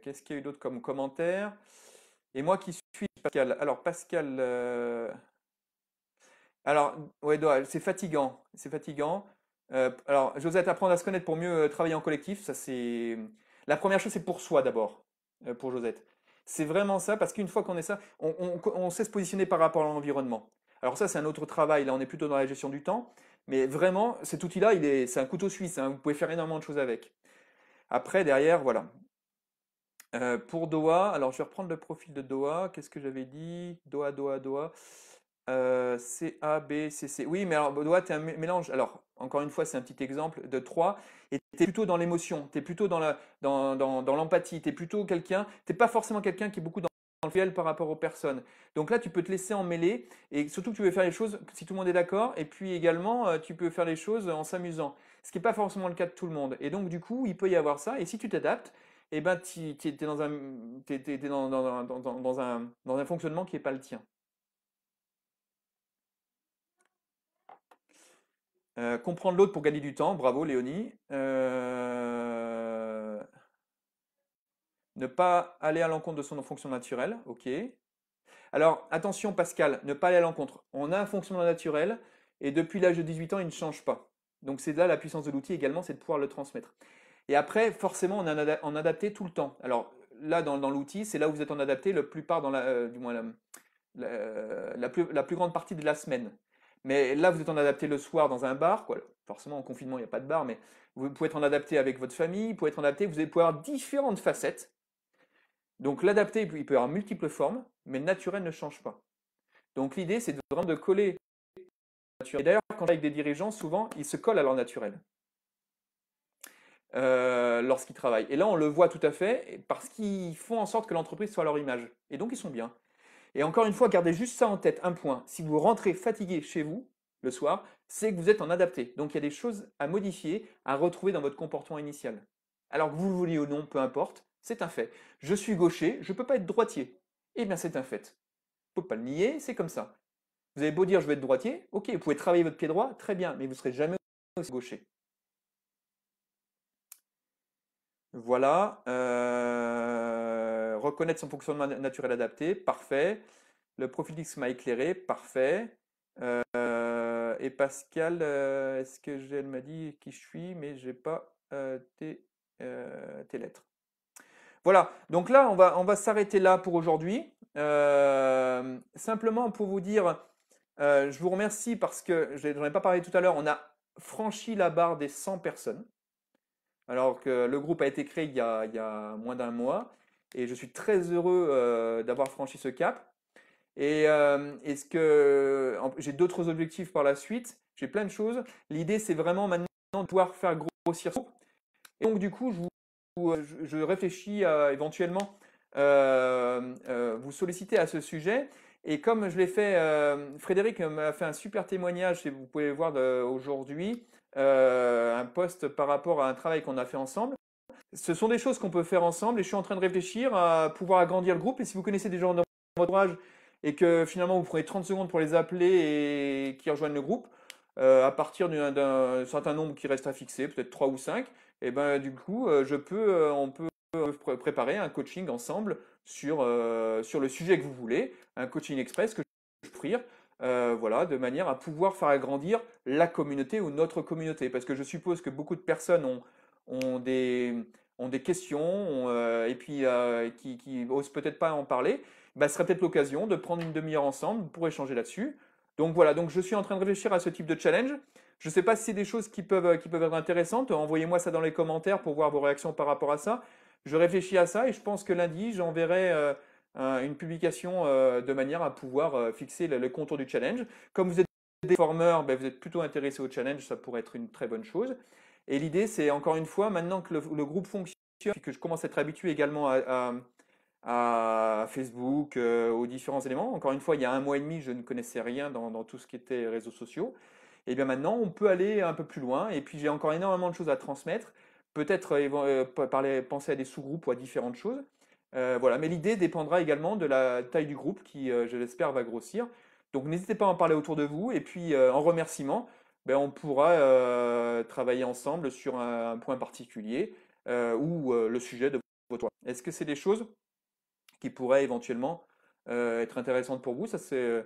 Qu'est-ce qu'il y a eu d'autre comme commentaire? Et moi qui suis Pascal. Alors, Pascal, alors, ouais, c'est fatigant. C'est fatigant. Alors, Josette, apprendre à se connaître pour mieux travailler en collectif, ça c'est. La première chose, c'est pour soi d'abord, pour Josette. C'est vraiment ça, parce qu'une fois qu'on est ça, on sait se positionner par rapport à l'environnement. Alors ça, c'est un autre travail. Là, on est plutôt dans la gestion du temps. Mais vraiment, cet outil-là, c'est un couteau suisse, hein. Vous pouvez faire énormément de choses avec. Après, derrière, voilà. Pour Doha, alors je vais reprendre le profil de Doha. Qu'est-ce que j'avais dit? Doha, Doha, Doha. C, A, B, C, C. Oui, mais alors Doha, tu es un mélange. Alors, encore une fois, c'est un petit exemple de 3. Et tu es plutôt dans l'émotion, tu es plutôt dans l'empathie, tu es plutôt quelqu'un, tu n'es pas forcément quelqu'un qui est beaucoup dans le fluel par rapport aux personnes. Donc là, tu peux te laisser emmêler. Et surtout que tu veux faire les choses si tout le monde est d'accord. Et puis également, tu peux faire les choses en s'amusant. Ce qui n'est pas forcément le cas de tout le monde. Et donc, du coup, il peut y avoir ça. Et si tu t'adaptes, eh ben, tu es dans dans un fonctionnement qui n'est pas le tien. Comprendre l'autre pour gagner du temps, bravo Léonie. Ne pas aller à l'encontre de son fonction naturelle, ok. Alors attention Pascal, ne pas aller à l'encontre. On a un fonctionnement naturel et depuis l'âge de 18 ans, il ne change pas. Donc c'est là la puissance de l'outil également, c'est de pouvoir le transmettre. Et après, forcément, on est en adapté tout le temps. Alors là, dans l'outil, c'est là où vous êtes en adapté le plupart du moins la plus grande partie de la semaine. Mais là, vous êtes en adapté le soir dans un bar, quoi. Forcément, en confinement, il n'y a pas de bar, mais vous pouvez être en adapté avec votre famille, vous pouvez être en adapté, vous pouvez avoir différentes facettes. Donc l'adapté, il peut avoir multiples formes, mais le naturel ne change pas. Donc l'idée, c'est vraiment de coller au naturel. Et d'ailleurs, quand on est avec des dirigeants, souvent, ils se collent à leur naturel lorsqu'ils travaillent. Et là, on le voit tout à fait, parce qu'ils font en sorte que l'entreprise soit à leur image. Et donc, ils sont bien. Et encore une fois, gardez juste ça en tête, un point. Si vous rentrez fatigué chez vous le soir, c'est que vous êtes en adapté. Donc il y a des choses à modifier, à retrouver dans votre comportement initial. Alors que vous le vouliez ou non, peu importe, c'est un fait. Je suis gaucher, je ne peux pas être droitier. Eh bien c'est un fait. On ne peut pas le nier, c'est comme ça. Vous avez beau dire je vais être droitier, ok, vous pouvez travailler votre pied droit, très bien, mais vous ne serez jamais aussi gaucher. Voilà. Reconnaître son fonctionnement naturel adapté, parfait. Le profil X m'a éclairé, parfait. Et Pascal, est-ce que elle m'a dit qui je suis, mais j'ai pas tes lettres. Voilà, donc là, on va s'arrêter là pour aujourd'hui. Simplement pour vous dire, je vous remercie parce que, j'en ai pas parlé tout à l'heure, on a franchi la barre des 100 personnes, alors que le groupe a été créé il y a moins d'un mois, et je suis très heureux d'avoir franchi ce cap. Et j'ai d'autres objectifs par la suite. J'ai plein de choses. L'idée, c'est vraiment maintenant de pouvoir faire grossir ça. Et donc, du coup, je réfléchis à éventuellement vous solliciter à ce sujet. Et comme je l'ai fait, Frédéric m'a fait un super témoignage, et vous pouvez le voir aujourd'hui, un post par rapport à un travail qu'on a fait ensemble. Ce sont des choses qu'on peut faire ensemble et je suis en train de réfléchir à pouvoir agrandir le groupe. Et si vous connaissez des gens dans votre entourage et que finalement vous prenez 30 secondes pour les appeler et qui rejoignent le groupe, à partir d'un certain nombre qui reste à fixer, peut-être 3 ou 5, et ben du coup, on peut préparer un coaching ensemble sur le sujet que vous voulez, un coaching express que je peux offrir, voilà, de manière à pouvoir faire agrandir la communauté ou notre communauté. Parce que je suppose que beaucoup de personnes ont des questions et puis qui osent peut-être pas en parler. Bah, ce serait peut-être l'occasion de prendre une demi-heure ensemble pour échanger là-dessus. Donc voilà, donc je suis en train de réfléchir à ce type de challenge. Je ne sais pas si c'est des choses qui peuvent être intéressantes. Envoyez-moi ça dans les commentaires pour voir vos réactions par rapport à ça. Je réfléchis à ça et je pense que lundi, j'enverrai une publication de manière à pouvoir fixer le contour du challenge. Comme vous êtes des formeurs, ben, vous êtes plutôt intéressé au challenge, ça pourrait être une très bonne chose. Et l'idée, c'est encore une fois, maintenant que le groupe fonctionne, et que je commence à être habitué également à Facebook, aux différents éléments. Encore une fois, il y a 1 mois et demi, je ne connaissais rien dans tout ce qui était réseaux sociaux. Et bien maintenant, on peut aller un peu plus loin. Et puis, j'ai encore énormément de choses à transmettre. Peut-être penser à des sous-groupes ou à différentes choses. Voilà. Mais l'idée dépendra également de la taille du groupe qui, je l'espère, va grossir. Donc, n'hésitez pas à en parler autour de vous. Et puis, en remerciement, ben, on pourra travailler ensemble sur un point particulier ou le sujet de votre choix. Est-ce que c'est des choses qui pourraient éventuellement être intéressantes pour vous? Ça, c'est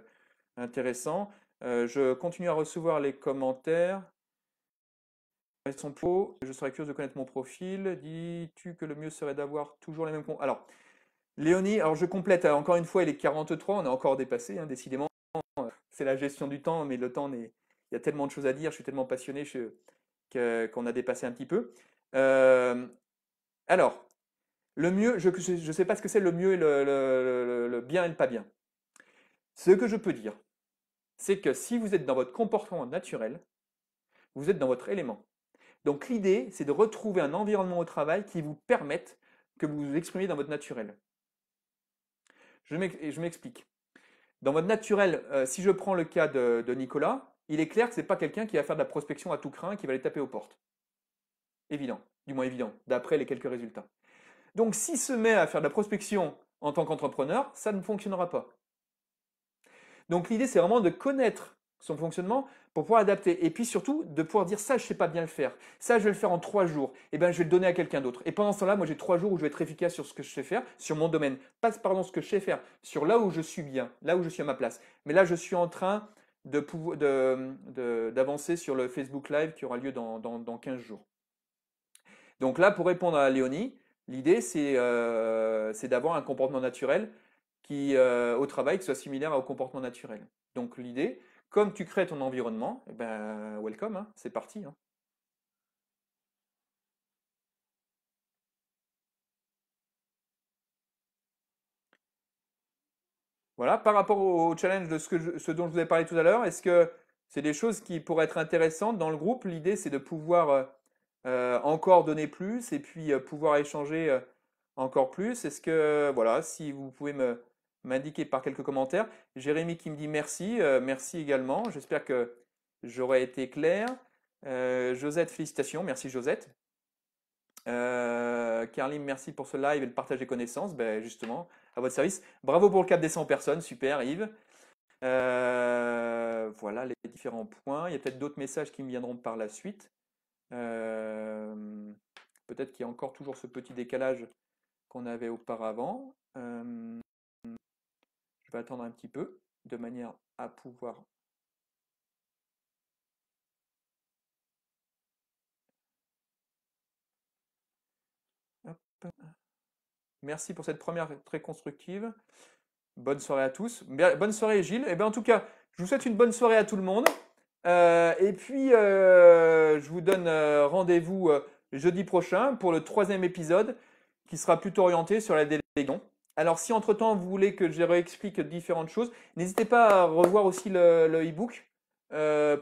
intéressant. Je continue à recevoir les commentaires. Ils sont pro. Je serais curieux de connaître mon profil. Dis-tu que le mieux serait d'avoir toujours les mêmes comptes? Alors, Léonie, alors je complète. Encore une fois, il est 43. On a encore dépassé, hein, décidément. C'est la gestion du temps, mais le temps, il y a tellement de choses à dire. Je suis tellement passionné qu'on a dépassé un petit peu. Alors, le mieux, je ne sais pas ce que c'est le mieux et le bien et le pas bien. Ce que je peux dire, c'est que si vous êtes dans votre comportement naturel, vous êtes dans votre élément. Donc l'idée, c'est de retrouver un environnement au travail qui vous permette que vous vous exprimiez dans votre naturel. Je m'explique. Dans votre naturel, si je prends le cas de Nicolas, il est clair que ce n'est pas quelqu'un qui va faire de la prospection à tout crin et qui va aller taper aux portes. Évident, du moins évident, d'après les quelques résultats. Donc s'il se met à faire de la prospection en tant qu'entrepreneur, ça ne fonctionnera pas. Donc l'idée, c'est vraiment de connaître son fonctionnement pour pouvoir adapter. Et puis surtout, de pouvoir dire ça, je ne sais pas bien le faire. Ça, je vais le faire en 3 jours. Et bien, je vais le donner à quelqu'un d'autre. Et pendant ce temps-là, moi, j'ai 3 jours où je vais être efficace sur ce que je sais faire, sur mon domaine. Pas, pardon, ce que je sais faire, sur là où je suis bien, là où je suis à ma place. Mais là, je suis en train d'avancer sur le Facebook Live qui aura lieu dans 15 jours. Donc là, pour répondre à Léonie, l'idée, c'est d'avoir un comportement naturel au travail qui soit similaire au comportement naturel. Donc l'idée, comme tu crées ton environnement, eh ben, welcome, hein, c'est parti, hein. Voilà, par rapport au challenge de ce dont je vous ai parlé tout à l'heure, est-ce que c'est des choses qui pourraient être intéressantes dans le groupe? L'idée, c'est de pouvoir encore donner plus et puis pouvoir échanger encore plus. Est-ce que, voilà, si vous pouvez m'indiquer par quelques commentaires. Jérémy qui me dit merci, merci également. J'espère que j'aurai été clair. Josette, félicitations, merci Josette. Carlim, merci pour ce live et le partage des connaissances. Ben, justement, à votre service. Bravo pour le cap des 100 personnes, super Yves. Voilà les différents points. Il y a peut-être d'autres messages qui me viendront par la suite. Peut-être qu'il y a encore toujours ce petit décalage qu'on avait auparavant. Je vais attendre un petit peu de manière à pouvoir. Hop. Merci pour cette première très constructive. Bonne soirée à tous. Bonne soirée Gilles. Et bien en tout cas, je vous souhaite une bonne soirée à tout le monde. Et puis, je vous donne rendez-vous jeudi prochain pour le 3e épisode qui sera plutôt orienté sur la délégation. Alors, si entre-temps vous voulez que je réexplique différentes choses, n'hésitez pas à revoir aussi le e-book.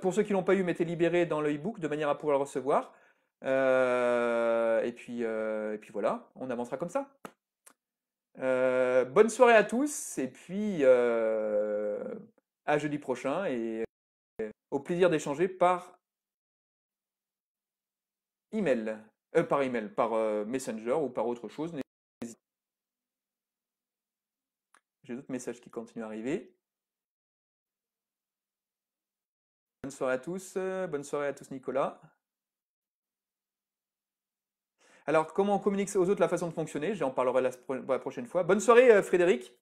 Pour ceux qui l'ont pas eu, mettez libéré dans le e-book de manière à pouvoir le recevoir. Et puis voilà, on avancera comme ça. Bonne soirée à tous et puis à jeudi prochain et au plaisir d'échanger par email, par Messenger ou par autre chose. J'ai d'autres messages qui continuent à arriver. Bonne soirée à tous, bonne soirée à tous Nicolas. Alors, comment on communique aux autres la façon de fonctionner, j'en parlerai la prochaine fois. Bonne soirée Frédéric.